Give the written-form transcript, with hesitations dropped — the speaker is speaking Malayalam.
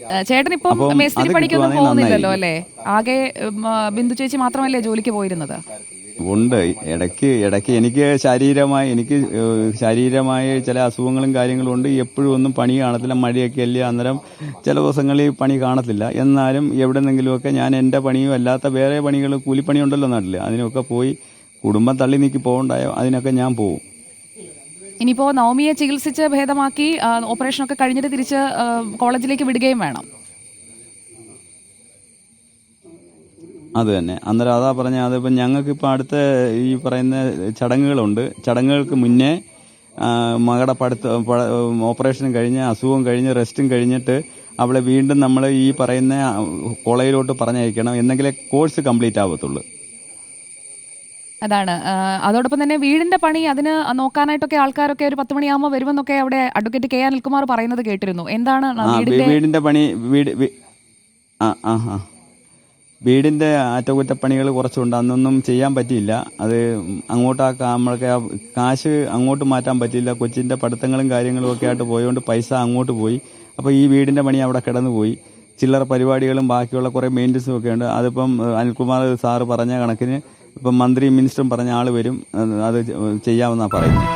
ചേട്ടൻ ഇപ്പം അപ്പം മേസ്തിരി അത് പണിക്കൊന്നും കിട്ടുവാണെങ്കിൽ പോകുന്നില്ലല്ലോ നന്നായിരിക്കും. അല്ലേ? ആകെ ബിന്ദു ചേച്ചി മാത്രമല്ലേ ജോലിക്ക് പോയിരുന്നത്? ഉണ്ട്. ഇടയ്ക്ക് എനിക്ക് ശാരീരമായ ചില അസുഖങ്ങളും കാര്യങ്ങളും ഉണ്ട്. എപ്പോഴും ഒന്നും പണി കാണത്തില്ല. മഴയൊക്കെ അല്ലേ, അന്നേരം ചില ദിവസങ്ങളിൽ പണി കാണത്തില്ല. എന്നാലും എവിടെന്നെങ്കിലുമൊക്കെ ഞാൻ എൻ്റെ പണിയും അല്ലാത്ത വേറെ പണികൾ, കൂലിപ്പണി ഉണ്ടല്ലോ നാട്ടിൽ, അതിനൊക്കെ പോയി കുടുംബം തള്ളി നീക്കി പോകണ്ടായോ, അതിനൊക്കെ ഞാൻ പോകും. ഇനിയിപ്പോ നവമിയെ ചികിത്സിച്ച് ഭേദമാക്കി ഓപ്പറേഷനൊക്കെ കഴിഞ്ഞിട്ട് തിരിച്ച് കോളേജിലേക്ക് വിടുകയും വേണം. അത് തന്നെ. അന്നേരം അതാ പറഞ്ഞ, അതിപ്പം ഞങ്ങൾക്കിപ്പോൾ അടുത്ത ഈ പറയുന്ന ചടങ്ങുകളുണ്ട്. ചടങ്ങുകൾക്ക് മുന്നേ മകളുടെ ഓപ്പറേഷനും കഴിഞ്ഞ്, അസുഖം കഴിഞ്ഞ്, റെസ്റ്റും കഴിഞ്ഞിട്ട് അവളെ വീണ്ടും നമ്മൾ ഈ പറയുന്ന കോളേജിലോട്ട് പറഞ്ഞയക്കണം. എന്നെങ്കിലേ കോഴ്സ് കംപ്ലീറ്റ് ആവത്തുള്ളൂ. അതാണ്. അതോടൊപ്പം തന്നെ വീടിന്റെ പണി അതിന് നോക്കാനായിട്ടൊക്കെ ആൾക്കാരൊക്കെ ഒരു 10 മണിയാകുമ്പോൾ വരുമെന്നൊക്കെ അവിടെ അഡ്വക്കേറ്റ് കെ അനിൽകുമാർ പറയുന്നത് കേട്ടിരുന്നു. എന്താണ് വീടിന്റെ പണി ആ ആ ആ വീടിന്റെ അറ്റകുറ്റപ്പണികൾ കുറച്ചുണ്ട്. അന്നൊന്നും ചെയ്യാൻ പറ്റിയില്ല. അത് നമ്മൾക്ക് കാശ് അങ്ങോട്ട് മാറ്റാൻ പറ്റിയില്ല. കൊച്ചിന്റെ പഠിത്തങ്ങളും കാര്യങ്ങളും ഒക്കെ ആയിട്ട് പോയതുകൊണ്ട് പൈസ അങ്ങോട്ട് പോയി. അപ്പോൾ ഈ വീടിന്റെ പണി അവിടെ കിടന്നു പോയി. ചില്ലറ പരിപാടികളും ബാക്കിയുള്ള കുറേ മെയിൻ്റനൻസും ഒക്കെ ഉണ്ട്. അതിപ്പം അനിൽകുമാർ സാറ് പറഞ്ഞ കണക്കിന് ഇപ്പം മന്ത്രിയും മിനിസ്റ്ററും പറഞ്ഞ ആൾ വരും, അത് ചെയ്യാമെന്നാണ് പറയുന്നത്.